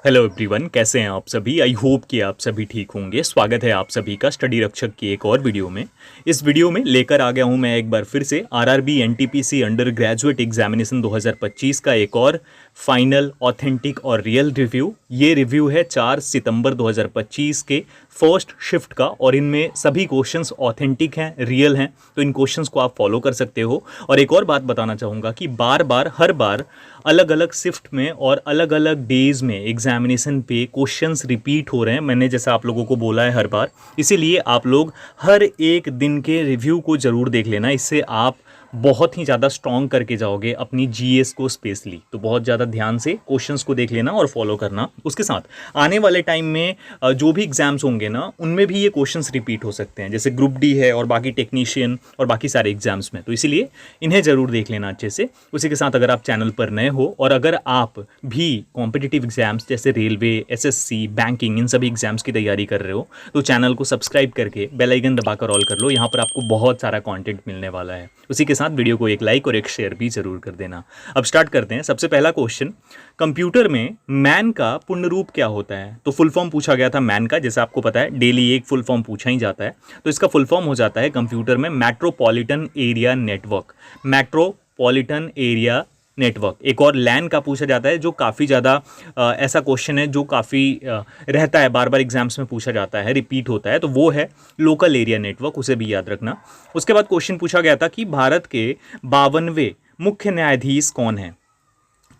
Hello everyone, कैसे हैं आप सभी। आई होप कि आप सभी ठीक होंगे। स्वागत है आप सभी का स्टडी रक्षक की एक और वीडियो में। इस वीडियो में लेकर आ गया हूं मैं एक बार फिर से RRB NTPC under graduate examination 2025 का एक और फाइनल ऑथेंटिक और रियल रिव्यू। ये रिव्यू है 4 सितंबर 2025 के फर्स्ट शिफ्ट का और इनमें सभी क्वेश्चंस ऑथेंटिक हैं, रियल हैं, तो इन क्वेश्चंस को आप फॉलो कर सकते हो। और एक और बात बताना चाहूँगा कि हर बार अलग अलग शिफ्ट में और अलग अलग डेज में एग्जामिनेशन पे क्वेश्चंस रिपीट हो रहे हैं। मैंने जैसा आप लोगों को बोला है हर बार, इसीलिए आप लोग हर एक दिन के रिव्यू को ज़रूर देख लेना। इससे आप बहुत ही ज़्यादा स्ट्रॉन्ग करके जाओगे अपनी जीएस को स्पेशली। तो बहुत ज़्यादा ध्यान से क्वेश्चंस को देख लेना और फॉलो करना। उसके साथ आने वाले टाइम में जो भी एग्जाम्स होंगे ना, उनमें भी ये क्वेश्चंस रिपीट हो सकते हैं, जैसे ग्रुप डी है और बाकी टेक्नीशियन और बाकी सारे एग्जाम्स में। तो इसीलिए इन्हें ज़रूर देख लेना अच्छे से। उसी के साथ अगर आप चैनल पर नए हो और अगर आप भी कॉम्पिटिटिव एग्जाम्स जैसे रेलवे, एसएससी, बैंकिंग, इन सभी एग्जाम्स की तैयारी कर रहे हो, तो चैनल को सब्सक्राइब करके बेल आइकन दबाकर ऑल कर लो। यहाँ पर आपको बहुत सारा कंटेंट मिलने वाला है। उसी के साथ वीडियो को एक लाइक और एक शेयर भी जरूर कर देना। अब स्टार्ट करते हैं। सबसे पहला क्वेश्चन, कंप्यूटर में मैन का पूर्ण रूप क्या होता है? तो फुल फॉर्म पूछा गया था मैन का, जैसा आपको पता है डेली एक फुल फॉर्म पूछा ही जाता है। तो इसका फुल फॉर्म हो जाता है कंप्यूटर में metropolitan area network. Metropolitan area network. एक और लैन का पूछा जाता है, जो काफ़ी ज़्यादा ऐसा क्वेश्चन है जो काफ़ी रहता है, बार बार एग्जाम्स में पूछा जाता है, रिपीट होता है, तो वो है लोकल एरिया नेटवर्क। उसे भी याद रखना। उसके बाद क्वेश्चन पूछा गया था कि भारत के 52वें मुख्य न्यायाधीश कौन हैं?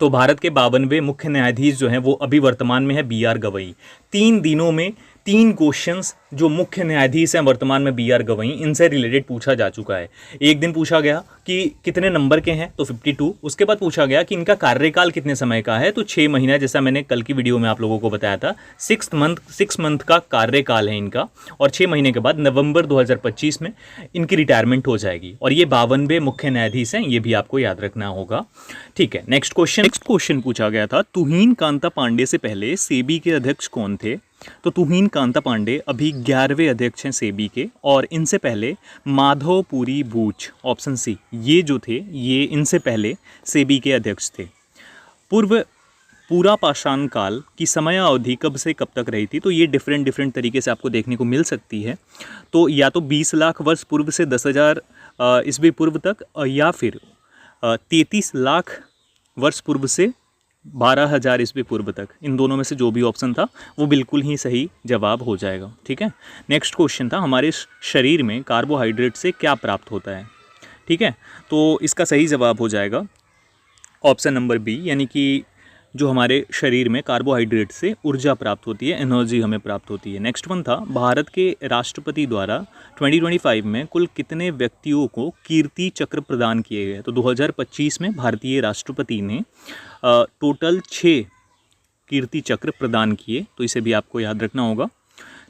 तो भारत के 52वें मुख्य न्यायाधीश जो हैं वो अभी वर्तमान में है बी आर गवई। 3 दिनों में 3 क्वेश्चंस जो मुख्य न्यायाधीश हैं वर्तमान में बी आर गवई, इनसे रिलेटेड पूछा जा चुका है। एक दिन पूछा गया कि कितने नंबर के हैं, तो 52। उसके बाद पूछा गया कि इनका कार्यकाल कितने समय का है, तो 6 महीना, जैसा मैंने कल की वीडियो में आप लोगों को बताया था। 6 मंथ का कार्यकाल है इनका और 6 महीने के बाद नवंबर 2025 में इनकी रिटायरमेंट हो जाएगी। और ये 52वें मुख्य न्यायाधीश हैं, ये भी आपको याद रखना होगा। ठीक है, नेक्स्ट क्वेश्चन पूछा गया था, तुहीन कांता पांडे से पहले सेबी के अध्यक्ष कौन थे? तो तुहीन कांता पांडे अभी 11वें अध्यक्ष हैं सेबी के, और इनसे पहले माधवपुरी बूच, ऑप्शन सी, ये जो थे ये इनसे पहले सेबी के अध्यक्ष थे। पूरा पाषाण काल की समय अवधि कब से कब तक रही थी? तो ये डिफरेंट तरीके से आपको देखने को मिल सकती है। तो या तो 20 लाख वर्ष पूर्व से 10,000 ईस्वी पूर्व तक, या फिर 33 लाख वर्ष पूर्व से 12,000 ईस्वी पूर्व तक। इन दोनों में से जो भी ऑप्शन था वो बिल्कुल ही सही जवाब हो जाएगा। ठीक है, नेक्स्ट क्वेश्चन था, हमारे शरीर में कार्बोहाइड्रेट से क्या प्राप्त होता है? ठीक है, तो इसका सही जवाब हो जाएगा ऑप्शन नंबर बी, यानी कि जो हमारे शरीर में कार्बोहाइड्रेट से ऊर्जा प्राप्त होती है, एनर्जी हमें प्राप्त होती है। नेक्स्ट वन था, भारत के राष्ट्रपति द्वारा 2025 में कुल कितने व्यक्तियों को कीर्ति चक्र प्रदान किए गए? तो 2025 में भारतीय राष्ट्रपति ने टोटल 6 कीर्ति चक्र प्रदान किए, तो इसे भी आपको याद रखना होगा।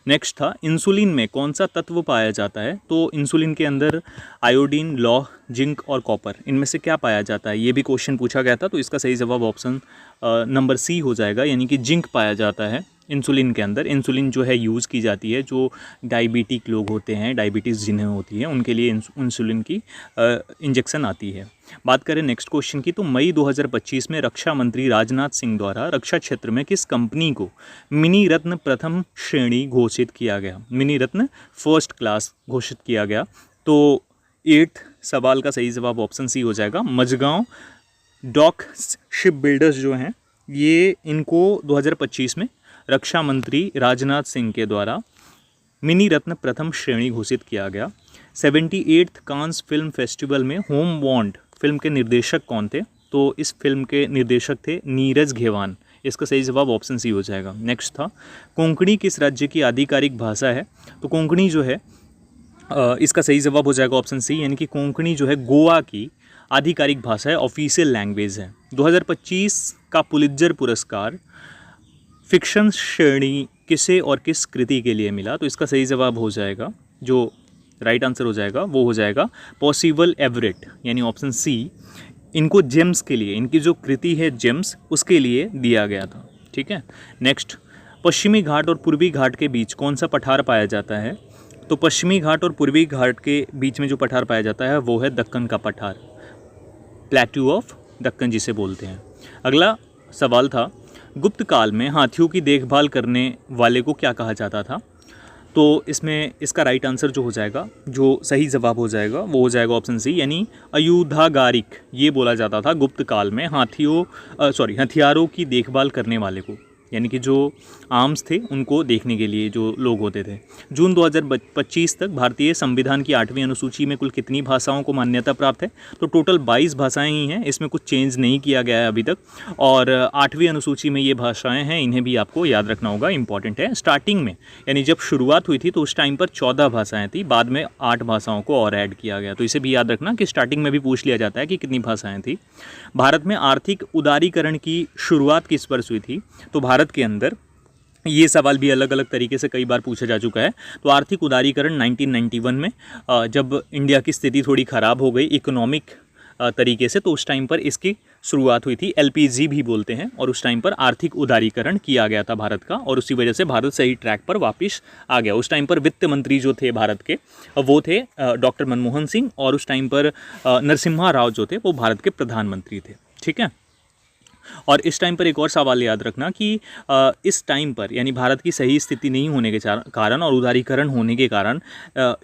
नेक्स्ट था, इंसुलिन में कौन सा तत्व पाया जाता है? तो इंसुलिन के अंदर आयोडीन, लौह, जिंक और कॉपर, इनमें से क्या पाया जाता है? ये भी क्वेश्चन पूछा गया था, तो इसका सही जवाब ऑप्शन नंबर सी हो जाएगा, यानी कि जिंक पाया जाता है इंसुलिन के अंदर। इंसुलिन जो है यूज़ की जाती है, जो डायबिटिक लोग होते हैं, डायबिटीज़ जिन्हें होती है, उनके लिए इंसुलिन की इंजेक्शन आती है। बात करें नेक्स्ट क्वेश्चन की, तो मई 2025 में रक्षा मंत्री राजनाथ सिंह द्वारा रक्षा क्षेत्र में किस कंपनी को मिनी रत्न प्रथम श्रेणी घोषित किया गया? मिनी रत्न फर्स्ट क्लास घोषित किया गया। तो 8th सवाल का सही जवाब ऑप्शन सी हो जाएगा। मझगांव डॉक शिप बिल्डर्स जो हैं, ये इनको 2025 में रक्षा मंत्री राजनाथ सिंह के द्वारा मिनी रत्न प्रथम श्रेणी घोषित किया गया। 78th कांस फिल्म फेस्टिवल में होम बॉन्ड फिल्म के निर्देशक कौन थे? तो इस फिल्म के निर्देशक थे नीरज घेवान। इसका सही जवाब ऑप्शन सी हो जाएगा। नेक्स्ट था, कोंकणी किस राज्य की आधिकारिक भाषा है? तो कोंकणी जो है इसका सही जवाब हो जाएगा ऑप्शन सी, यानी कि कोंकणी जो है गोवा की आधिकारिक भाषा है, ऑफिशियल लैंग्वेज है। 2025 का पुलित्जर पुरस्कार फिक्शन श्रेणी किसे और किस कृति के लिए मिला? तो इसका सही जवाब हो जाएगा, जो राइट आंसर हो जाएगा वो हो जाएगा पॉसिबल एवरेट, यानी ऑप्शन सी। इनको जेम्स के लिए, इनकी जो कृति है जेम्स, उसके लिए दिया गया था। ठीक है, नेक्स्ट, पश्चिमी घाट और पूर्वी घाट के बीच कौन सा पठार पाया जाता है? तो पश्चिमी घाट और पूर्वी घाट के बीच में जो पठार पाया जाता है वो है दक्कन का पठार, प्लेट्यू ऑफ दक्कन जिसे बोलते हैं। अगला सवाल था, गुप्त काल में हाथियों की देखभाल करने वाले को क्या कहा जाता था? तो इसमें इसका राइट आंसर जो हो जाएगा, जो सही जवाब हो जाएगा वो हो जाएगा ऑप्शन सी, यानी अयुधागारिक। ये बोला जाता था गुप्त काल में हथियारों की देखभाल करने वाले को, यानी कि जो आर्म्स थे उनको देखने के लिए जो लोग होते थे। जून 2025 तक भारतीय संविधान की 8वीं अनुसूची में कुल कितनी भाषाओं को मान्यता प्राप्त है? तो टोटल 22 भाषाएं ही हैं, इसमें कुछ चेंज नहीं किया गया है अभी तक। और 8वीं अनुसूची में ये भाषाएं हैं, इन्हें भी आपको याद रखना होगा, इंपॉर्टेंट है। स्टार्टिंग में यानी जब शुरुआत हुई थी तो उस टाइम पर 14 भाषाएँ थी, बाद में 8 भाषाओं को और ऐड किया गया। तो इसे भी याद रखना कि स्टार्टिंग में भी पूछ लिया जाता है कि कितनी भाषाएँ थी। भारत में आर्थिक उदारीकरण की शुरुआत किस वर्ष हुई थी? तो भारत के अंदर ये सवाल भी अलग अलग तरीके से कई बार पूछा जा चुका है। तो आर्थिक उदारीकरण 1991 में, जब इंडिया की स्थिति थोड़ी ख़राब हो गई इकोनॉमिक तरीके से, तो उस टाइम पर इसकी शुरुआत हुई थी। LPG भी बोलते हैं, और उस टाइम पर आर्थिक उदारीकरण किया गया था भारत का, और उसी वजह से भारत सही ट्रैक पर वापस आ गया। उस टाइम पर वित्त मंत्री जो थे भारत के, वो थे डॉक्टर मनमोहन सिंह, और उस टाइम पर नरसिम्हा राव जो थे वो भारत के प्रधानमंत्री थे। ठीक है। और इस टाइम पर एक और सवाल याद रखना कि इस टाइम पर यानी भारत की सही स्थिति नहीं होने के कारण और उदारीकरण होने के कारण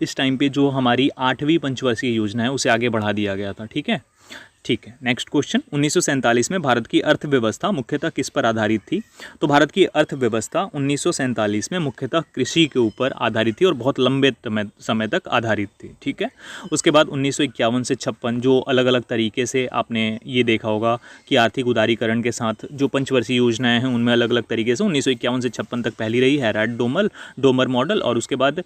इस टाइम पे जो हमारी 8वीं पंचवर्षीय योजना है उसे आगे बढ़ा दिया गया था। ठीक है। नेक्स्ट क्वेश्चन, 1947 में भारत की अर्थव्यवस्था मुख्यतः किस पर आधारित थी? तो भारत की अर्थव्यवस्था 1947 में मुख्यतः कृषि के ऊपर आधारित थी और बहुत लंबे समय तक आधारित थी। ठीक है। उसके बाद 1951 से 56 जो अलग अलग तरीके से आपने ये देखा होगा कि आर्थिक उदारीकरण के साथ जो पंचवर्षीय योजनाएं हैं उनमें अलग अलग तरीके से 1951 से 56 तक पहली रही हैराल्ड डोमर मॉडल, और उसके बाद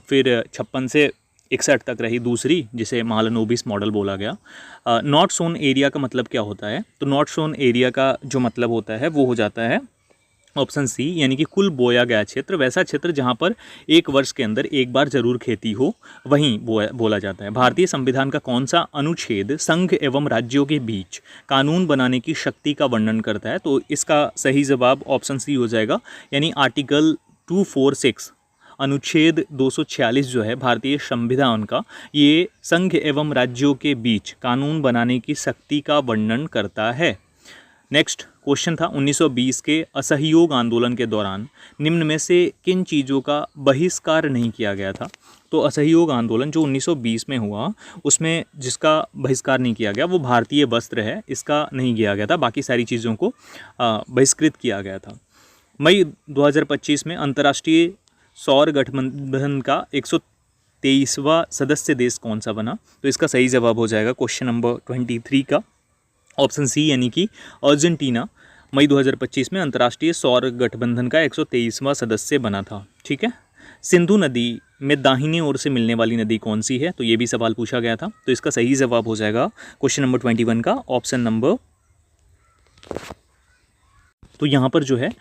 फिर 56 से 61 तक रही दूसरी, जिसे महालनोबिस मॉडल बोला गया। नॉट सोन एरिया का मतलब क्या होता है? तो नॉट सोन एरिया का जो मतलब होता है वो हो जाता है ऑप्शन सी, यानी कि कुल बोया गया क्षेत्र, वैसा क्षेत्र जहां पर एक वर्ष के अंदर एक बार जरूर खेती हो, वहीं बोला जाता है। भारतीय संविधान का कौन सा अनुच्छेद संघ एवं राज्यों के बीच कानून बनाने की शक्ति का वर्णन करता है? तो इसका सही जवाब ऑप्शन सी हो जाएगा, यानी आर्टिकल 246 अनुच्छेद 246 जो है भारतीय संविधान का, ये संघ एवं राज्यों के बीच कानून बनाने की शक्ति का वर्णन करता है। नेक्स्ट क्वेश्चन था, 1920 के असहयोग आंदोलन के दौरान निम्न में से किन चीज़ों का बहिष्कार नहीं किया गया था? तो असहयोग आंदोलन जो 1920 में हुआ उसमें जिसका बहिष्कार नहीं किया गया वो भारतीय वस्त्र है, इसका नहीं किया गया था, बाकी सारी चीज़ों को बहिष्कृत किया गया था। मई 2025 में अंतर्राष्ट्रीय सौर गठबंधन का 123वां सदस्य देश कौन सा बना? तो इसका सही जवाब हो जाएगा क्वेश्चन नंबर 23 का ऑप्शन सी, यानी कि अर्जेंटीना मई 2025 में अंतर्राष्ट्रीय सौर गठबंधन का 123वां सदस्य बना था। ठीक है। सिंधु नदी में दाहिनी ओर से मिलने वाली नदी कौन सी है? तो ये भी सवाल पूछा गया था, तो इसका सही जवाब हो जाएगा क्वेश्चन नंबर 21 का ऑप्शन नंबर। तो यहाँ पर जो है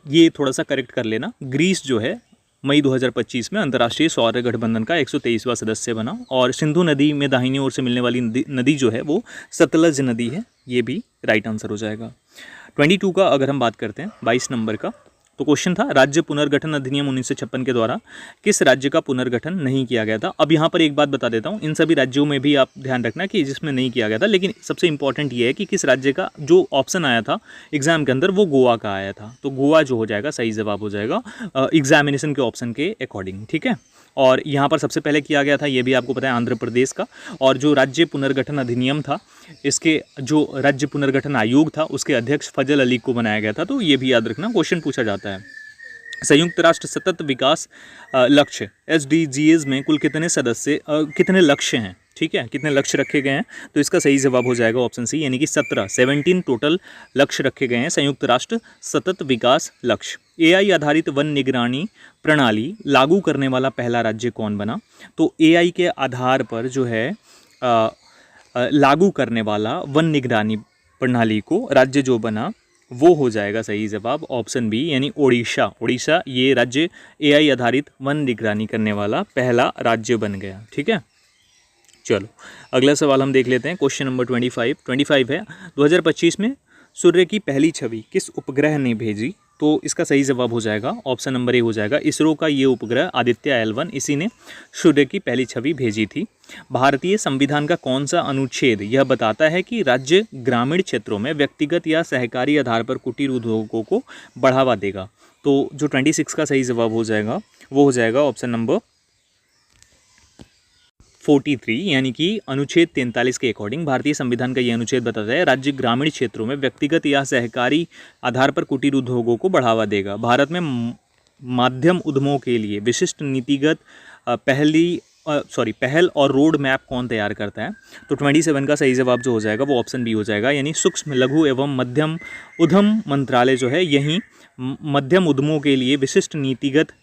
ये थोड़ा सा करेक्ट कर लेना, ग्रीस जो है मई 2025 में अंतर्राष्ट्रीय सौर गठबंधन का 123वां सदस्य बना, और सिंधु नदी में दाहिनी ओर से मिलने वाली नदी जो है वो सतलज नदी है, ये भी राइट आंसर हो जाएगा। 22 का अगर हम बात करते हैं 22 नंबर का, तो क्वेश्चन था राज्य पुनर्गठन अधिनियम 1956 के द्वारा किस राज्य का पुनर्गठन नहीं किया गया था? अब यहाँ पर एक बात बता देता हूँ, इन सभी राज्यों में भी आप ध्यान रखना कि जिसमें नहीं किया गया था, लेकिन सबसे इंपॉर्टेंट ये है कि किस राज्य का जो ऑप्शन आया था एग्जाम के अंदर वो गोवा का आया था, तो गोवा जो हो जाएगा सही जवाब हो जाएगा एग्जामिनेशन के ऑप्शन के अकॉर्डिंग। ठीक है। और यहाँ पर सबसे पहले किया गया था, ये भी आपको पता है, आंध्र प्रदेश का। और जो राज्य पुनर्गठन अधिनियम था, इसके जो राज्य पुनर्गठन आयोग था उसके अध्यक्ष फजल अली को बनाया गया था, तो ये भी याद रखना, क्वेश्चन पूछा जाता है। संयुक्त राष्ट्र सतत विकास लक्ष्य SDGs में कुल कितने लक्ष्य हैं? ठीक है, कितने लक्ष्य रखे गए हैं? तो इसका सही जवाब हो जाएगा ऑप्शन सी, यानी कि 17 टोटल लक्ष्य रखे गए हैं संयुक्त राष्ट्र सतत विकास लक्ष्य। AI आधारित वन निगरानी प्रणाली लागू करने वाला पहला राज्य कौन बना? तो AI के आधार पर जो है लागू करने वाला वन निगरानी प्रणाली को राज्य जो बना वो हो जाएगा सही जवाब ऑप्शन बी, यानी ओडिशा ये राज्य AI आधारित वन निगरानी करने वाला पहला राज्य बन गया। ठीक है। चलो अगला सवाल हम देख लेते हैं, क्वेश्चन नंबर 25 है, 2025 में सूर्य की पहली छवि किस उपग्रह ने भेजी? तो इसका सही जवाब हो जाएगा ऑप्शन नंबर ए हो जाएगा, इसरो का ये उपग्रह आदित्य L1, इसी ने सूर्य की पहली छवि भेजी थी। भारतीय संविधान का कौन सा अनुच्छेद यह बताता है कि राज्य ग्रामीण क्षेत्रों में व्यक्तिगत या सहकारी आधार पर कुटीर उद्योगों को बढ़ावा देगा? तो जो 26 का सही जवाब हो जाएगा वो हो जाएगा ऑप्शन नंबर 43, यानी कि अनुच्छेद 43 के अकॉर्डिंग भारतीय संविधान का ये अनुच्छेद बताता है राज्य ग्रामीण क्षेत्रों में व्यक्तिगत या सहकारी आधार पर कुटीर उद्योगों को बढ़ावा देगा। भारत में माध्यम उद्यमों के लिए विशिष्ट नीतिगत पहल और रोड मैप कौन तैयार करता है? तो 27 का सही जवाब जो हो जाएगा वो ऑप्शन बी हो जाएगा, यानी सूक्ष्म लघु एवं मध्यम उद्यम मंत्रालय जो है यही मध्यम उद्यमों के लिए विशिष्ट नीतिगत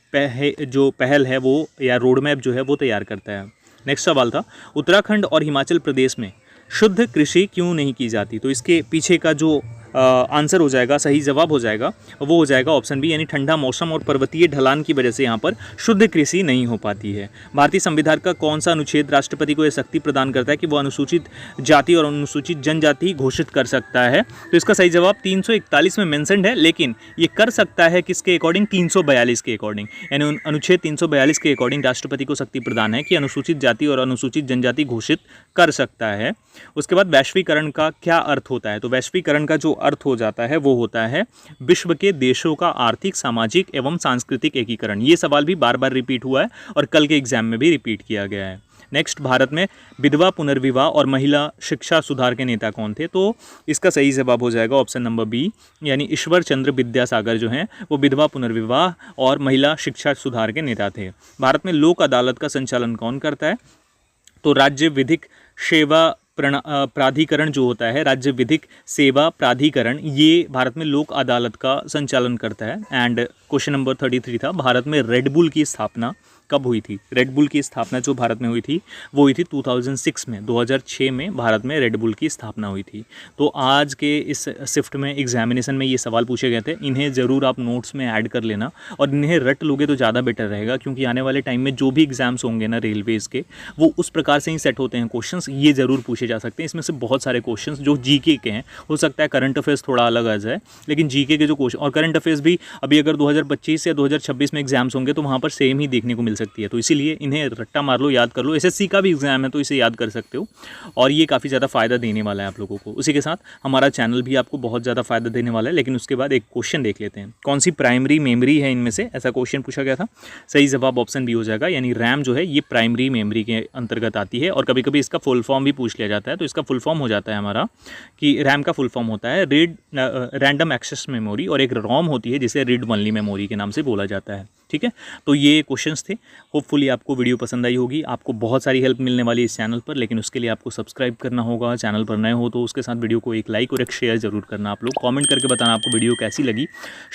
जो पहल है वो या रोड मैप जो है वो तैयार करता है। नेक्स्ट सवाल था, उत्तराखंड और हिमाचल प्रदेश में शुद्ध कृषि क्यों नहीं की जाती? तो इसके पीछे का जो आंसर हो जाएगा, सही जवाब हो जाएगा वो हो जाएगा ऑप्शन बी, यानी ठंडा मौसम और पर्वतीय ढलान की वजह से यहाँ पर शुद्ध कृषि नहीं हो पाती है। भारतीय संविधान का कौन सा अनुच्छेद राष्ट्रपति को यह शक्ति प्रदान करता है कि वो अनुसूचित जाति और अनुसूचित जनजाति घोषित कर सकता है? तो इसका सही जवाब 341 में मेंशन्ड है, लेकिन ये कर सकता है किसके अकॉर्डिंग? 342 के अकॉर्डिंग, यानी अनुच्छेद 342 के अकॉर्डिंग राष्ट्रपति को शक्ति प्रदान है कि अनुसूचित जाति और अनुसूचित जनजाति घोषित कर सकता है। उसके बाद वैश्वीकरण का क्या अर्थ होता है? तो वैश्वीकरण का जो अर्थ हो जाता है वो होता है विश्व के देशों का आर्थिक, सामाजिक एवं सांस्कृतिक एकीकरण। ये सवाल भी बार बार रिपीट हुआ है और कल के एग्जाम में भी रिपीट किया गया है। नेक्स्ट, भारत में विधवा पुनर्विवाह और महिला शिक्षा सुधार के नेता कौन थे? तो इसका सही जवाब हो जाएगा ऑप्शन नंबर बी, यानी ईश्वर चंद्र विद्यासागर जो हैं वो विधवा पुनर्विवाह और महिला शिक्षा सुधार के नेता थे। भारत में लोक अदालत का संचालन कौन करता है? तो राज्य विधिक सेवा प्राधिकरण जो होता है, राज्य विधिक सेवा प्राधिकरण, ये भारत में लोक अदालत का संचालन करता है। एंड क्वेश्चन नंबर 33 था, भारत में रेड बुल की स्थापना कब हुई थी? रेड बुल की स्थापना जो भारत में हुई थी वो हुई थी 2006 में, 2006 में भारत में रेड बुल की स्थापना हुई थी। तो आज के इस शिफ्ट में एग्जामिनेशन में ये सवाल पूछे गए थे, इन्हें ज़रूर आप नोट्स में ऐड कर लेना और इन्हें रट लोगे तो ज़्यादा बेटर रहेगा, क्योंकि आने वाले टाइम में जो भी एग्जाम्स होंगे ना रेलवेज़ के, वो उस प्रकार से ही सेट होते हैं क्वेश्चंस, ये ज़रूर पूछे जा सकते हैं। इसमें से बहुत सारे क्वेश्चंस जो जीके के हैं, हो सकता है करंट अफेयर्स थोड़ा अलग आ जाए, लेकिन जीके के जो क्वेश्चन और करंट अफेयर्स भी अभी अगर 2025 या 2026 में एग्जाम्स होंगे तो वहाँ पर सेम ही देखने को मिल सकती है। तो इसीलिए इन्हें रट्टा मार लो, याद कर लो। एसएससी का भी एग्जाम है तो इसे याद कर सकते हो और ये काफ़ी ज़्यादा फ़ायदा देने वाला है आप लोगों को। उसी के साथ हमारा चैनल भी आपको बहुत ज़्यादा फ़ायदा देने वाला है। लेकिन उसके बाद एक क्वेश्चन देख लेते हैं, कौन सी प्राइमरी मेमोरी है इनमें से, ऐसा क्वेश्चन पूछा गया था। सही जवाब ऑप्शन बी हो जाएगा, यानी रैम जो है ये प्राइमरी मेमोरी के अंतर्गत आती है। और कभी कभी इसका फुल फॉर्म भी पूछ लिया जाता है, तो इसका फुल फॉर्म हो जाता है हमारा कि रैम का फुल फॉर्म होता है रैंडम एक्सेस मेमोरी, और एक रोम होती है जिसे रीड ओनली मेमोरी के नाम से बोला जाता है। ठीक है, तो ये क्वेश्चंस थे। होपफुली आपको वीडियो पसंद आई होगी, आपको बहुत सारी हेल्प मिलने वाली है इस चैनल पर, लेकिन उसके लिए आपको सब्सक्राइब करना होगा। चैनल पर नए हो तो उसके साथ वीडियो को एक लाइक और एक शेयर जरूर करना। आप लोग कमेंट करके बताना आपको वीडियो कैसी लगी।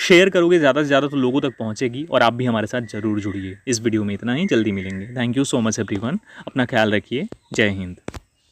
शेयर करोगे ज़्यादा से ज़्यादा तो लोगों तक पहुँचेगी और आप भी हमारे साथ ज़रूर जुड़िए। इस वीडियो में इतना ही, जल्दी मिलेंगे। Thank you so much everyone, अपना ख्याल रखिए। जय हिंद।